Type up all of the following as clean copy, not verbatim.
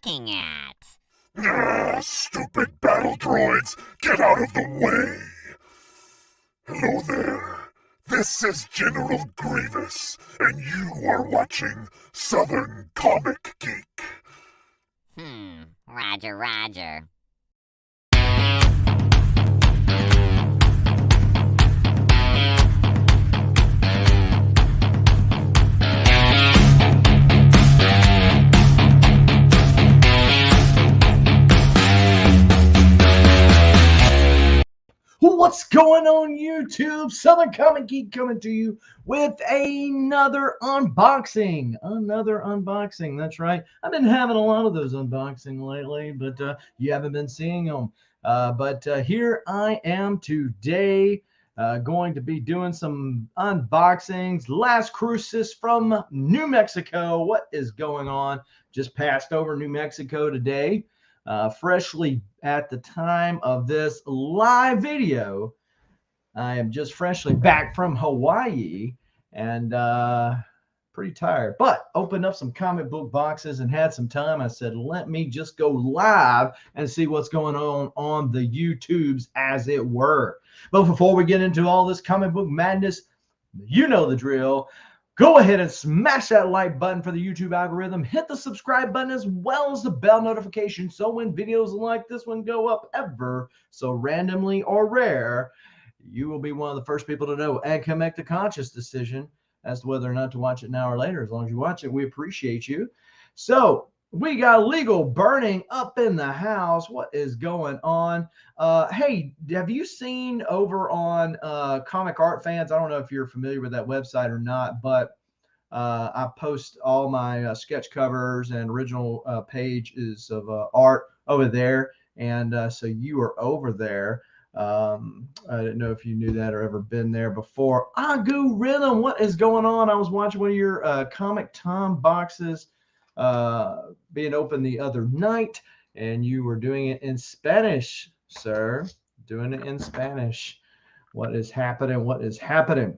looking at? Ah, stupid battle droids, get out of the way! Hello there. This is General Grievous, and you are watching Southern Comic Geek. Roger, roger. What's going on YouTube? Southern Comic Geek coming to you with another unboxing. That's right. I've been having a lot of those unboxing lately, but you haven't been seeing them. But here I am today, going to be doing some unboxings. Las Cruces from New Mexico. What is going on? Just passed over New Mexico today. Freshly at the time of this live video, I am just freshly back from Hawaii and pretty tired, but opened up some comic book boxes and had some time. I said, let me just go live and see what's going on the YouTubes, as it were. But before we get into all this comic book madness, you know the drill. Go ahead and smash that like button for the YouTube algorithm. Hit the subscribe button as well as the bell notification, so when videos like this one go up ever so randomly or rare, you will be one of the first people to know and can make the conscious decision as to whether or not to watch it now or later. As long as you watch it, we appreciate you. So we got legal burning up in the house. What is going on? Hey, have you seen over on Comic Art Fans? I don't know if you're familiar with that website or not, but I post all my sketch covers and original pages of art over there. And so you are over there. I didn't know if you knew that or ever been there before. Agu Rhythm, what is going on? I was watching one of your Comic Tom boxes being open the other night, and you were doing it in Spanish, sir. Doing it in Spanish. What is happening? What is happening?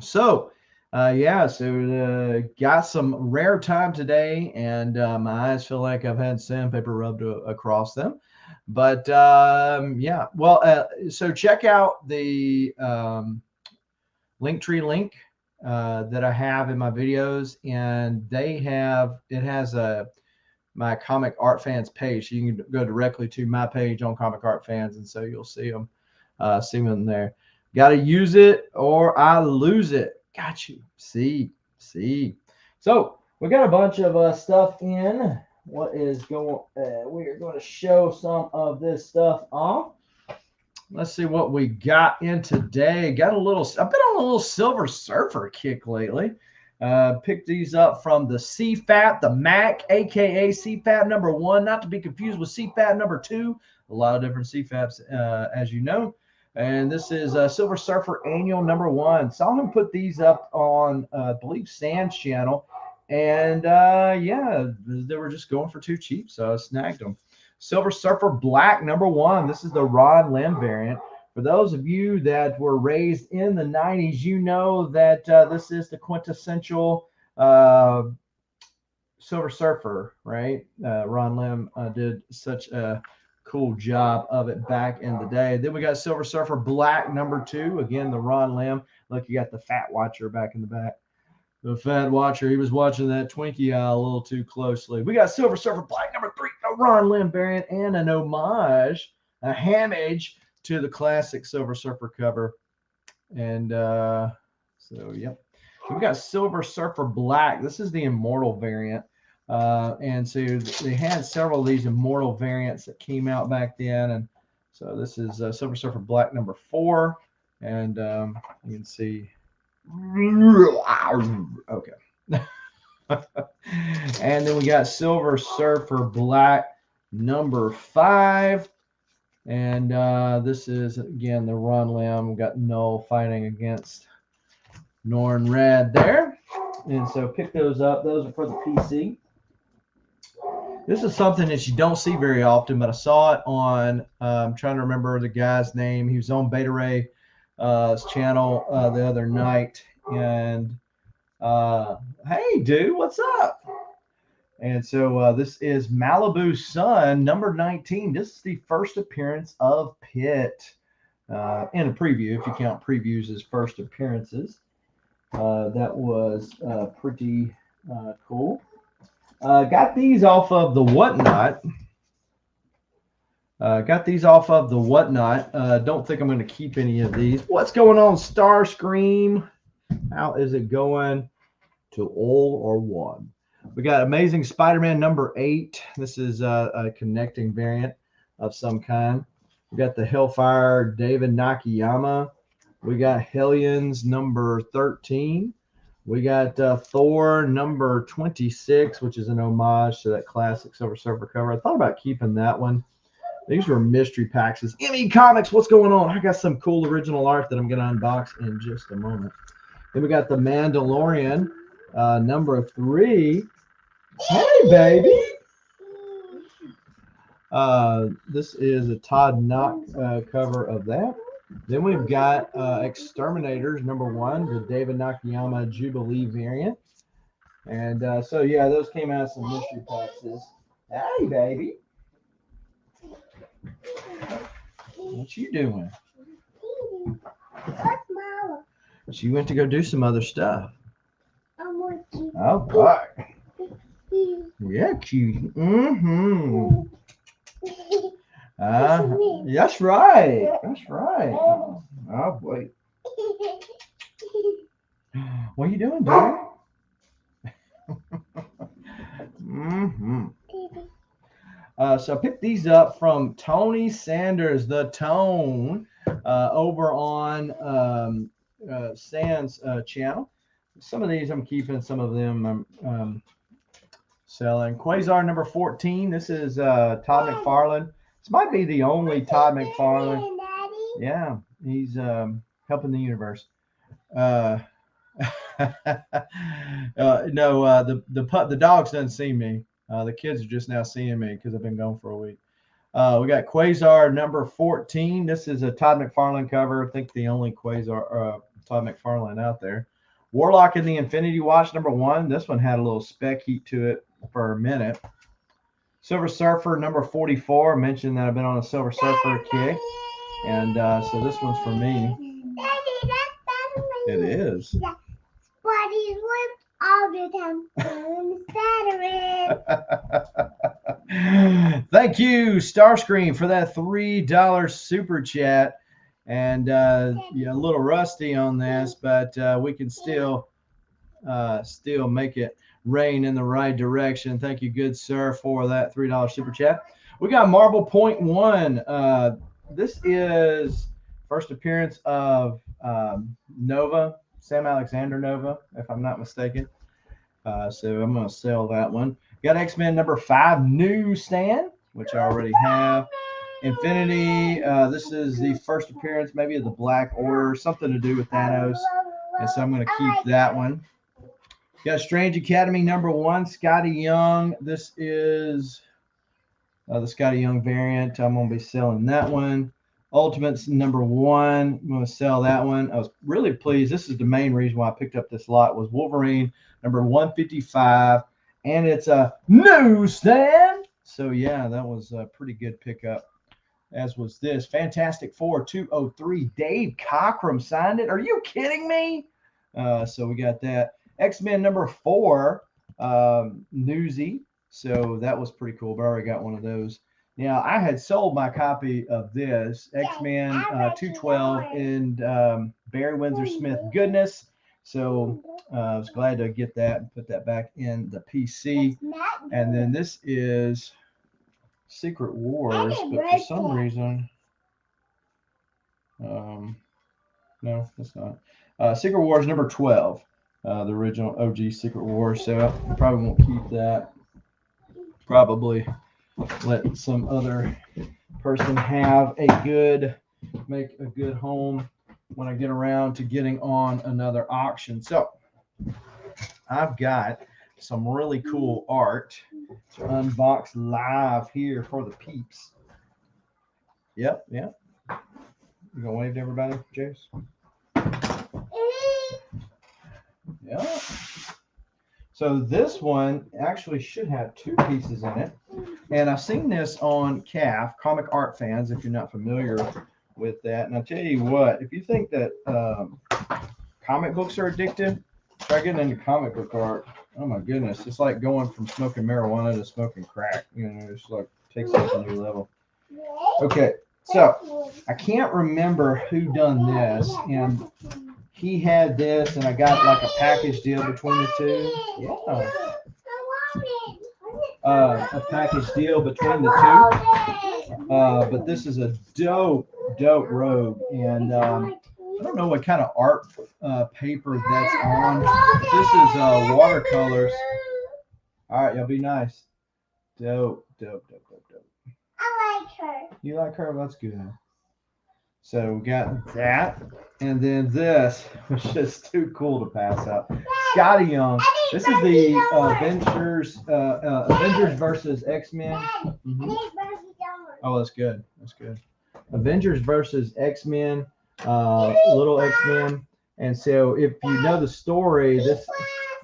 So, yeah, so got some rare time today, and my eyes feel like I've had sandpaper rubbed across them. But yeah, well, so check out the Linktree link that I have in my videos, and it has my Comic Art Fans page. So you can go directly to my page on Comic Art Fans, and so you'll see them there. Got to use it or I lose it. Got you. See. So we got a bunch of stuff in. What is going? We are going to show some of this stuff off. Let's see what we got in today. I've been on a little Silver Surfer kick lately. Picked these up from the CFAP, the Mac, aka CFAP number 1, not to be confused with CFAP number 2. A lot of different CFAPs, as you know. And this is Silver Surfer Annual number 1. Saw him put these up on, I believe, Sam's channel. And yeah, they were just going for too cheap, so I snagged them. Silver Surfer Black number 1. This is the Ron Lim variant. For those of you that were raised in the 90s, you know that this is the quintessential Silver Surfer, right? Ron Lim did such a cool job of it back in the day. Then we got Silver Surfer Black number 2. Again, the Ron Lim. Look, you got the Fat Watcher back in the back. The Fat Watcher, he was watching that Twinkie aisle a little too closely. We got Silver Surfer Black number 3, a Ron Lim variant, and an homage, a homage to the classic Silver Surfer cover. And so, yep. We got Silver Surfer Black. This is the Immortal variant. And so they had several of these Immortal variants that came out back then. And so this is Silver Surfer Black number 4. And you can see. Okay. And then we got Silver Surfer Black number 5. And this is, again, the Ron Lim. We got Null fighting against Norn Red there. And so pick those up. Those are for the PC. This is something that you don't see very often, but I saw it on, I'm trying to remember the guy's name. He was on Beta Ray's channel the other night. And hey, dude, what's up? And so this is Malibu Sun, number 19. This is the first appearance of Pitt in a preview, if you count previews as first appearances. That was pretty cool. Got these off of the Whatnot. Don't think I'm going to keep any of these. What's going on, Starscream? How is it going? To all or one? We got Amazing Spider-Man number 8. This is a connecting variant of some kind. We got the Hellfire David Nakayama. We got Hellions number 13. We got Thor number 26, which is an homage to that classic Silver Surfer cover. I thought about keeping that one. These were mystery packs. It's ME Comics. What's going on? I got some cool original art that I'm going to unbox in just a moment. Then we got the Mandalorian number 3. Hey, baby. This is a Todd Knock cover of that. Then we've got Exterminators number 1, the David Nakayama Jubilee variant. And so, yeah, those came out of some mystery packs. Hey, baby. What you doing? She went to go do some other stuff. Oh, boy. Yeah, cute. Mm-hmm. That's right. That's right. Oh, wait. What are you doing, dude? Mm-hmm. So I picked these up from Tony Sanders, the Tone, over on Sam's channel. Some of these I'm keeping, some of them I'm selling. Quasar number 14. This is Todd McFarlane. This might be the only Todd McFarlane. Yeah, he's helping the universe. No, the dogs doesn't see me. The kids are just now seeing me because I've been gone for a week. We got Quasar number 14. This is a Todd McFarlane cover. I think the only Quasar Todd McFarlane out there. Warlock in the Infinity Watch number 1. This one had a little spec heat to it for a minute. Silver Surfer number 44. I mentioned that I've been on a Silver Surfer kick. And so this one's for me. Daddy, that's It is. But he's whipped all the time. Thank you, Starscream, for that $3 super chat. And yeah, a little rusty on this, but we can still make it rain in the right direction. Thank you, good sir, for that $3 super chat. We got Marvel Point 1. This is first appearance of Nova, Sam Alexander Nova, if I'm not mistaken. So I'm going to sell that one. Got X-Men number 5 newsstand, which I already have. Infinity, this is the first appearance maybe of the Black Order, something to do with Thanos. And so I'm going to keep that one. Got Strange Academy number 1, Scotty Young. This is the Scotty Young variant. I'm going to be selling that one. Ultimates number 1. I'm going to sell that one. I was really pleased. This is the main reason why I picked up this lot was Wolverine number 155. And it's a newsstand. So, yeah, that was a pretty good pickup. As was this. Fantastic Four 203. Dave Cockrum signed it. Are you kidding me? So we got that. X-Men number 4, Newsy. So that was pretty cool. But I already got one of those. Now, I had sold my copy of this, X-Men 212 and Barry Windsor Smith goodness. So I was glad to get that and put that back in the PC. And then this is Secret Wars, but for some reason, no, that's not. Secret Wars number 12, the original OG Secret Wars. So I probably won't keep that. Probably let some other person make a good home when I get around to getting on another auction. So I've got some really cool art to unbox live here for the peeps. Yep. You gonna wave to everybody, Jace? Yeah. So this one actually should have 2 pieces in it. And I've seen this on CAF, Comic Art Fans, if you're not familiar with that. And I'll tell you what, if you think that comic books are addictive, try getting into comic book art. Oh my goodness, it's like going from smoking marijuana to smoking crack. You know, it's like takes it to a new level. Okay, so I can't remember who done this, and he had this, and I got like a package deal between the two. Yeah, a package deal between the two. But this is a dope robe, and I don't know what kind of art paper that's on. This is watercolors. All right, y'all be nice. Dope. I like her. You like her? Well, that's good. So we got that, and then this, which is too cool to pass up. Scotty Young. This is the Avengers versus X-Men. Oh, that's good. Avengers versus X-Men, little X-Men. And so if you know the story, this,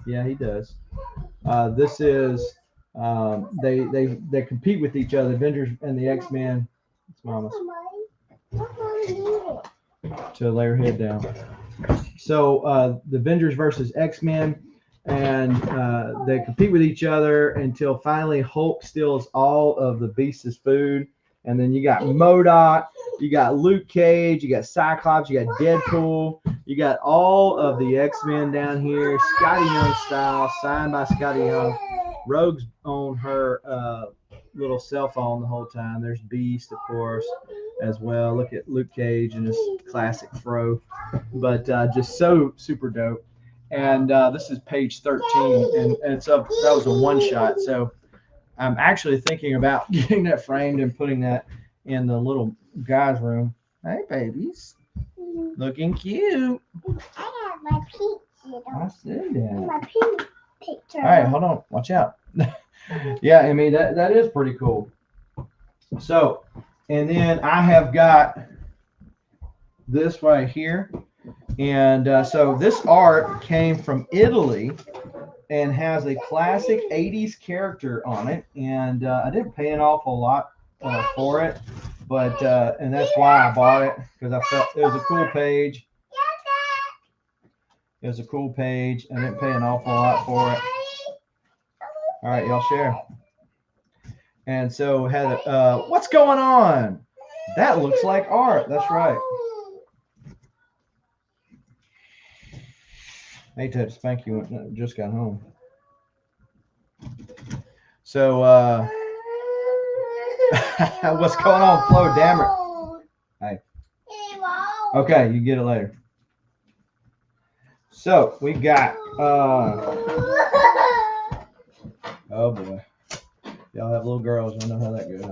yeah, he does. This is they compete with each other, Avengers and the X-Men. It's Mama's. To lay her head down. So the Avengers versus X-Men, and they compete with each other until finally Hulk steals all of the Beast's food. And then you got MODOK, you got Luke Cage, you got Cyclops, you got Deadpool, you got all of the X-Men down here, Scotty Young style, signed by Scotty Young. Rogue's on her little cell phone the whole time. There's Beast, of course, as well. Look at Luke Cage and his classic fro. But just so super dope. And this is page 13, and that was a one shot. So I'm actually thinking about getting that framed and putting that in the little guy's room. Hey, babies. Looking cute. I have my pink. I see that. My pink picture. All right, hold on. Watch out. Yeah, I mean, that is pretty cool. So, and then I have got this right here. And so this art came from Italy and has a classic 80s character on it. And I didn't pay an awful lot for it, but and that's why I bought it, because I felt it was a cool page. It was a cool page. I didn't pay an awful lot for it. All right, y'all share. And so had what's going on? That looks like art. That's right. I hate to have to spank you when I just got home. So what's going on, Flo Dammer? Hey. Okay, you get it later. So we got oh boy. Y'all have little girls, I know how that goes.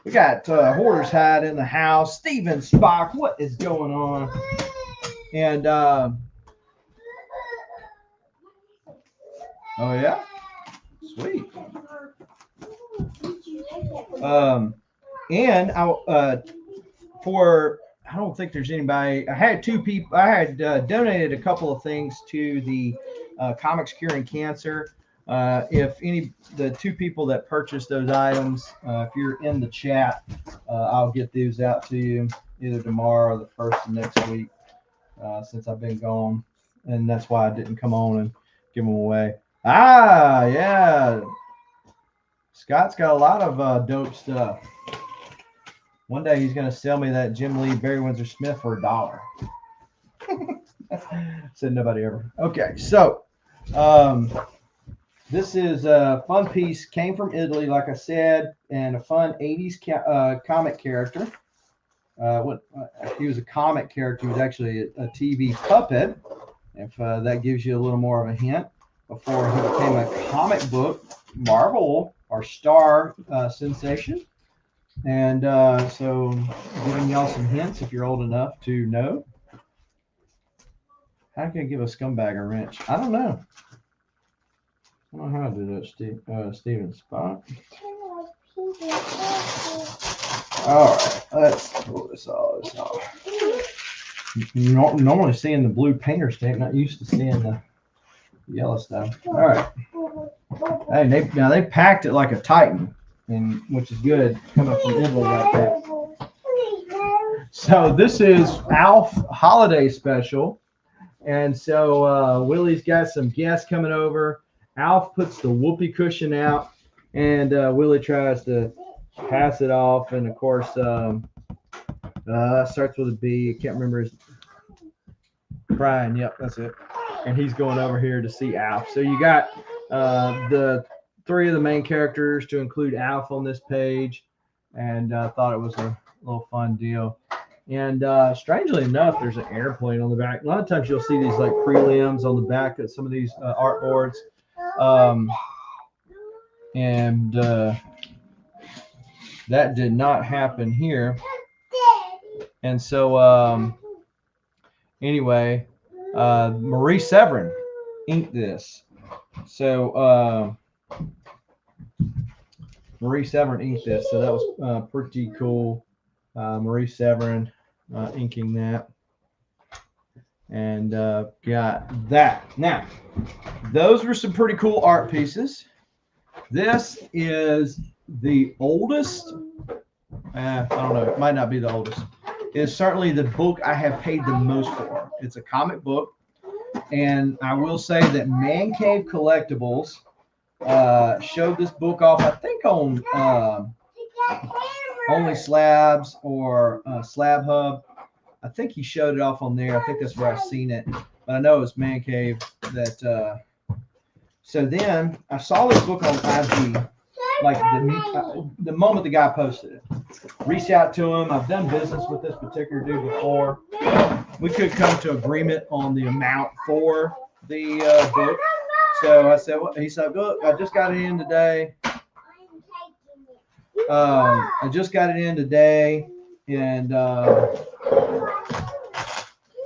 We got Hoarder's Hide in the house. Steven Spock, what is going on? And oh yeah, sweet. And I don't think there's anybody. I had 2 people. I had donated a couple of things to the Comics Curing Cancer. If the 2 people that purchased those items, if you're in the chat, I'll get these out to you either tomorrow or the first of next week, since I've been gone, and that's why I didn't come on and give them away. Ah, yeah. Scott's got a lot of dope stuff. One day he's gonna sell me that Jim Lee Barry Windsor Smith for $1. Said nobody ever. Okay, so this is a fun piece. Came from Italy, like I said, and a fun 80s comic character. He was a comic character. He was actually a TV puppet, if that gives you a little more of a hint, before he became a comic book Marvel or Star sensation. And so giving y'all some hints if you're old enough to know. How can I give a scumbag a wrench? I don't know. I don't know how to do that, Steven Spock. All right, let's pull this off. Normally seeing the blue painter's tape, not used to seeing the Yellowstone. All right. Hey, now they packed it like a Titan, and which is good coming from Italy like that. So this is Alf Holiday Special, and so Willie's got some guests coming over. Alf puts the whoopee cushion out, and Willie tries to pass it off, and of course starts with a B. I can't remember his Brian. Yep, that's it. And he's going over here to see Alf. So you got the three of the main characters to include Alf on this page, and thought it was a little fun deal. And strangely enough, there's an airplane on the back. A lot of times you'll see these like prelims on the back of some of these art boards. And that did not happen here. And so anyway, Marie Severin inked this. So Marie Severin inked this. So that was pretty cool. Marie Severin inking that. And got that. Now, those were some pretty cool art pieces. This is the oldest. I don't know. It might not be the oldest. It's certainly the book I have paid the most for. It's a comic book. And I will say that Man Cave Collectibles showed this book off, I think, on Only Slabs or Slab Hub. I think he showed it off on there. I think that's where I've seen it. But I know it was Man Cave that. So then I saw this book on IG, like the moment the guy posted it. Reached out to him. I've done business with this particular dude before. We could come to agreement on the amount for the book. So I said, well, he said, look, I just got it in today. I just got it in today, and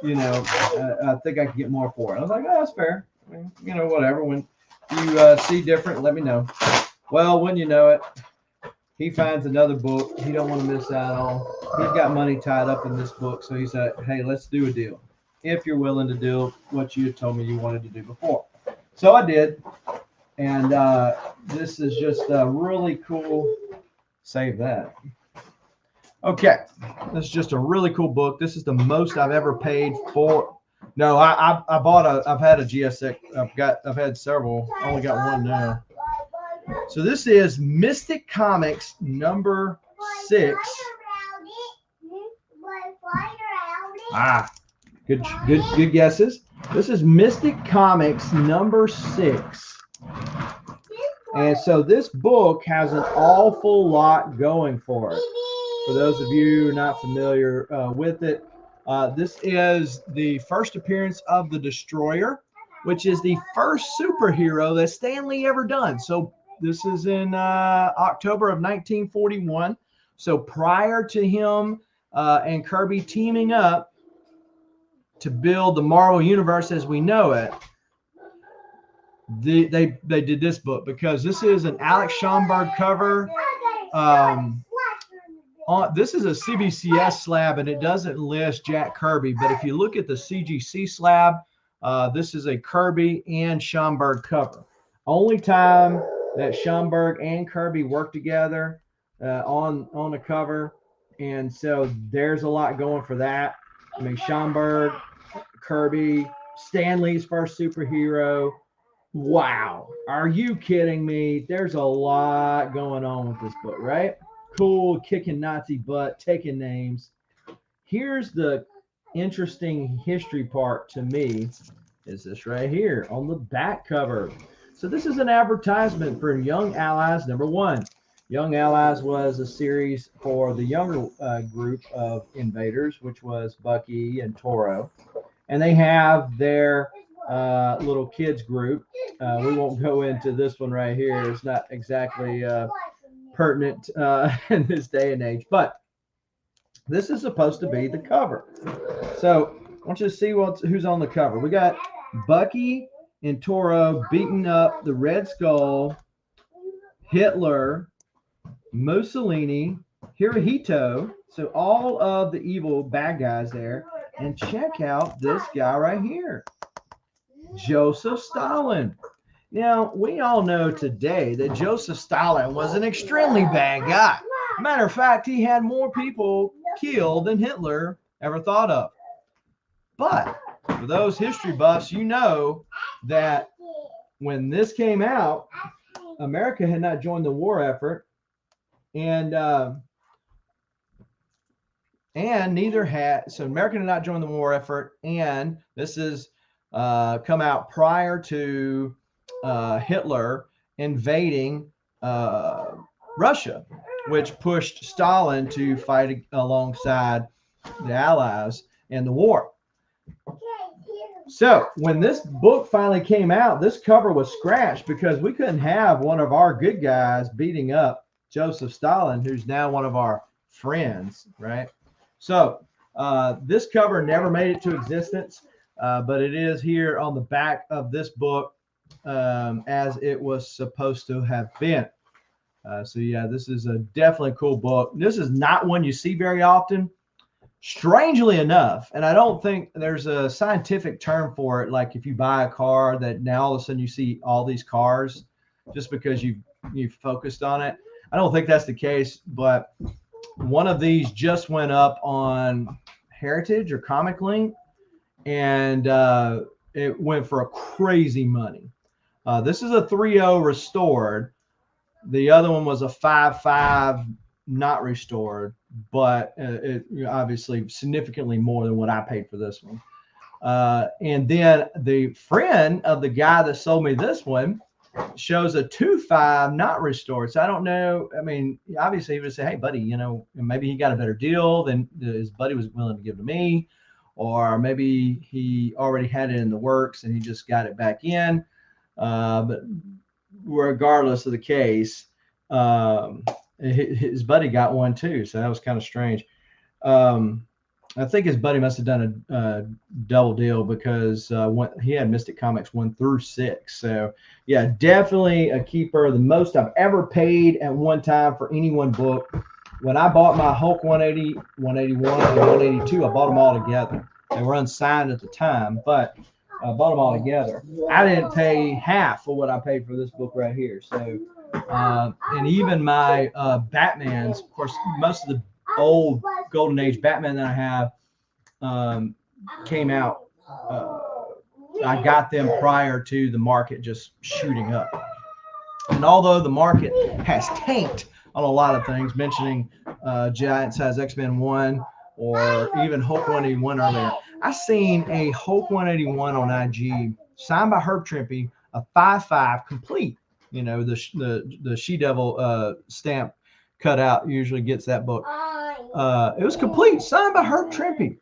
you know, I think I can get more for it. I was like, oh, that's fair. I mean, you know, whatever. When you see different, let me know. Well, when you know it, he finds another book he don't want to miss out on. He's got money tied up in this book, so he said, hey, let's do a deal. If you're willing to do what you told me you wanted to do before. So I did. And this is just a really cool. Save that. Okay. This is just a really cool book. This is the most I've ever paid for. No, I've had a GSX. I've had several. I only got one now. So this is Mystic Comics number 6. Good guesses. This is Mystic Comics number 6. And so this book has an awful lot going for it. For those of you not familiar with it, this is the first appearance of the Destroyer, which is the first superhero that Stan Lee ever done. So this is in October of 1941. So prior to him and Kirby teaming up to build the Marvel Universe as we know it, they did this book because this is an Alex Schomburg cover. This is a CBCS slab, and it doesn't list Jack Kirby. But if you look at the CGC slab, this is a Kirby and Schomburg cover. Only time that Schomburg and Kirby work together on a cover. And so there's a lot going for that. I mean, Schomburg, Kirby, Stan Lee's first superhero. Wow. Are you kidding me? There's a lot going on with this book, right? Cool, kicking Nazi butt, taking names. Here's the interesting history part to me is this right here on the back cover. So this is an advertisement for Young Allies number 1. Young Allies was a series for the younger group of invaders, which was Bucky and Toro. And they have their little kids group. We won't go into this one right here. It's not exactly pertinent in this day and age, but this is supposed to be the cover. So I want you to see who's on the cover. We got Bucky and Toro beating up the Red Skull, Hitler, Mussolini, Hirohito. So all of the evil bad guys there. And check out this guy right here. Joseph Stalin. Now, we all know today that Joseph Stalin was an extremely bad guy. Matter of fact, he had more people killed than Hitler ever thought of. But for those history buffs, you know that when this came out, America had not joined the war effort, and neither had, so America had not joined the war effort, and this is come out prior to Hitler invading Russia, which pushed Stalin to fight alongside the Allies in the war. So when this book finally came out, this cover was scratched because we couldn't have one of our good guys beating up Joseph Stalin, who's now one of our friends, right? So this cover never made it to existence, but it is here on the back of this book as it was supposed to have been. So yeah, this is a definitely cool book. This is not one you see very often. Strangely enough, and I don't think there's a scientific term for it, like if you buy a car that now all of a sudden you see all these cars just because you've focused on it. I don't think that's the case, but one of these just went up on Heritage or Comic Link, and it went for a crazy money. This is a 3.0 restored. The other one was a 5.5 not restored, but it obviously significantly more than what I paid for this one. And then the friend of the guy that sold me this one shows a 2.5 not restored. So I don't know. I mean, obviously he would say, hey, buddy, you know, maybe he got a better deal than his buddy was willing to give to me, or maybe he already had it in the works and he just got it back in. But regardless of the case, his buddy got one too, so that was kind of strange. I think his buddy must have done a double deal because he had Mystic Comics 1 through 6. So yeah, definitely a keeper. The most I've ever paid at one time for any one book. When I bought my Hulk 180, 181, and 182, I bought them all together. They were unsigned at the time, but I bought them all together. I didn't pay half of what I paid for this book right here. So, and even my Batmans, of course, most of the old Golden Age Batman that I have came out. I got them prior to the market just shooting up. And although the market has tanked on a lot of things, mentioning Giant Size X-Men 1 or even Hulk 181 earlier, I seen a Hulk 181 on IG signed by Herb Trimpe, a 5.5 complete. You know, the She-Devil stamp cutout usually gets that book. It was complete, signed by Herb Trimpe,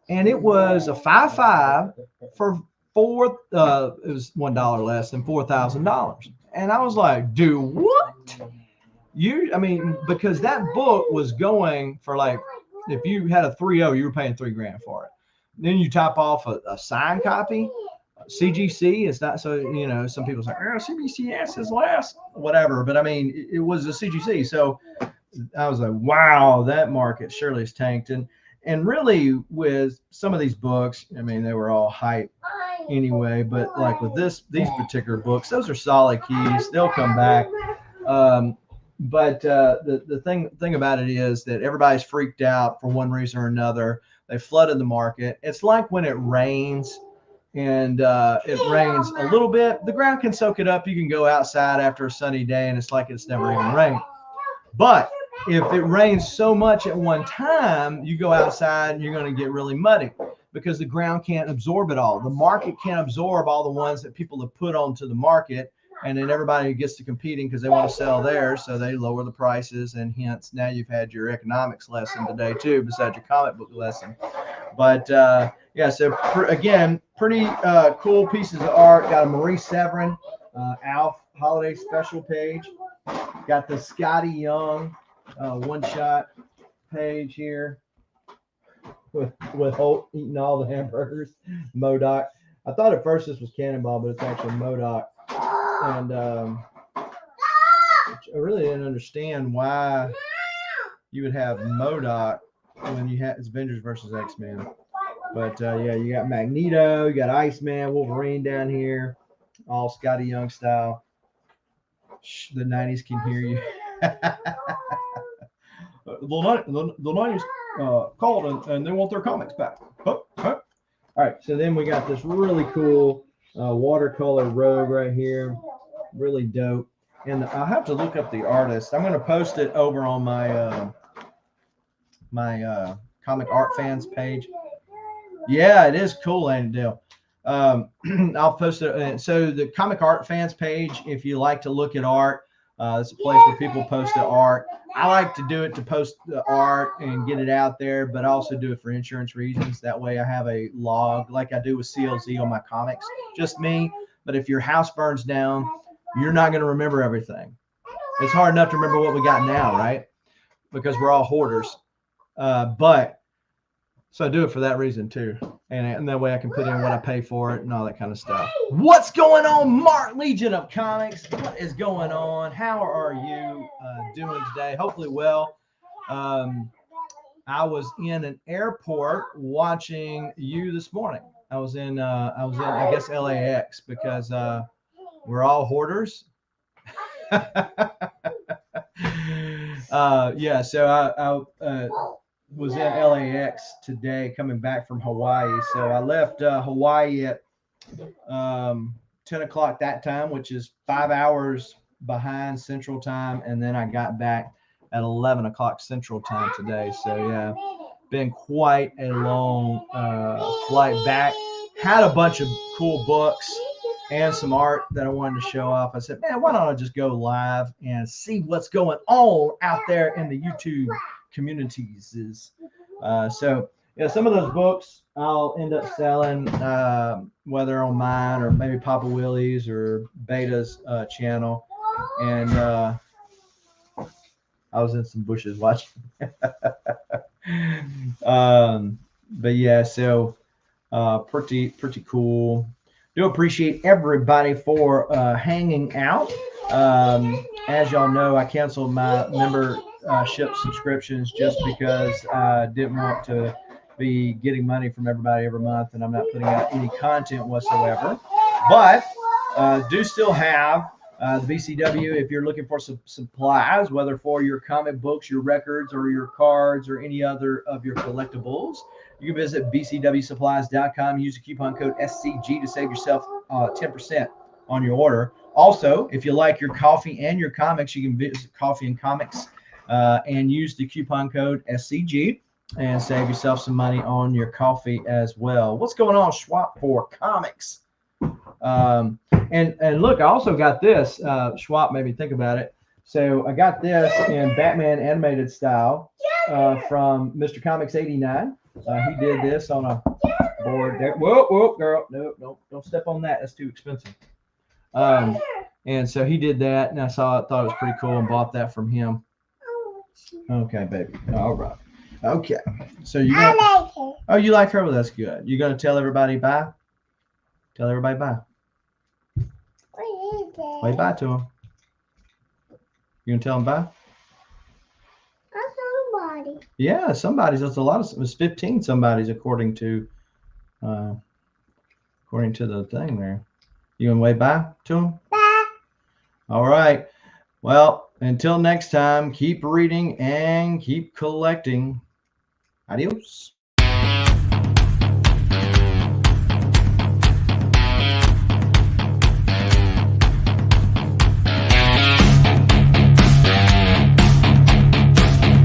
and it was a 5.5 for it was $1 less than $4,000. And I was like, do what? I mean, because that book was going for, like, if you had a 3.0, you were paying $3,000 for it. Then you top off a signed copy. CGC is not, so, you know, some people say, oh, CBCS is less, whatever. But I mean, it was a CGC. So I was like, wow, that market surely is tanked. And really with some of these books, I mean, they were all hype anyway. But like with these particular books, those are solid keys. They'll come back. But the thing about it is that everybody's freaked out for one reason or another. They flooded the market. It's like when it rains and it rains a little bit, the ground can soak it up. You can go outside after a sunny day and it's like it's never even rained. But if it rains so much at one time, you go outside and you're going to get really muddy because the ground can't absorb it all. The market can't absorb all the ones that people have put onto the market. And then everybody gets to competing because they want to sell theirs, so they lower the prices, and hence now you've had your economics lesson today too, besides your comic book lesson. But yeah, so again, pretty cool pieces of art. Got a Maurice Severin Alf holiday special page. Got the Scotty Young one-shot page here with Holt eating all the hamburgers. MODOK. I thought at first this was Cannonball, but it's actually MODOK. And I really didn't understand why you would have MODOK when you had Avengers versus X-Men. But yeah, you got Magneto, you got Iceman, Wolverine down here, all Scotty Young style. Shh, the 90s can hear you. The 90s called and they want their comics back. Huh? Huh? All right, so then we got this really cool watercolor robe right here, really dope. And I'll have to look up the artist. I'm going to post it over on my comic art fans page. Yeah, it is cool, Annandale. I'll post it. So the comic art fans page, if you like to look at art, it's a place where people post the art. I like to do it to post the art and get it out there, but I also do it for insurance reasons. That way I have a log like I do with CLZ on my comics, just me. But if your house burns down, you're not going to remember everything. It's hard enough to remember what we got now, right? Because we're all hoarders. But so I do it for that reason too. And that way I can put in what I pay for it and all that kind of stuff. What's going on, Mark Legion of Comics? What is going on? How are you doing today? Hopefully well. I was in an airport watching you this morning. I was in I guess LAX because we're all hoarders. Yeah, so I was in LAX today coming back from Hawaii. So I left Hawaii at 10 o'clock that time, which is 5 hours behind Central Time. And then I got back at 11 o'clock Central Time today. So yeah, been quite a long flight back. Had a bunch of cool books and some art that I wanted to show off. I said, man, why don't I just go live and see what's going on out there in the YouTube communities? So yeah, some of those books I'll end up selling, whether on mine or maybe Papa Willie's or Beta's channel. And I was in some bushes watching. But yeah, so pretty cool. Do appreciate everybody for hanging out. As y'all know, I canceled my membership subscriptions just because I didn't want to be getting money from everybody every month, and I'm not putting out any content whatsoever. But do still have the BCW if you're looking for some supplies, whether for your comic books, your records, or your cards, or any other of your collectibles. You can visit bcwsupplies.com. Use the coupon code SCG to save yourself 10% on your order. Also, if you like your coffee and your comics, you can visit Coffee and Comics and use the coupon code SCG and save yourself some money on your coffee as well. What's going on, Schwab for Comics? And look, I also got this. Schwab made me think about it. So I got this in Batman animated style from Mr. Comics 89. He did this on a board there. Whoa, girl. No, don't step on that. That's too expensive. And so he did that, and I thought it was pretty cool and bought that from him. Okay, baby. All right. Okay. So you got. I like her. Oh, you like her? Well, that's good. You gonna tell everybody bye? Tell everybody bye. What is that? Wave bye to them. You gonna tell them bye? Somebody. Yeah, somebody's. That's a lot of. It was 15 somebody's according to the thing there. You gonna wave bye to them? Bye. All right. Well, until next time, keep reading and keep collecting. Adios.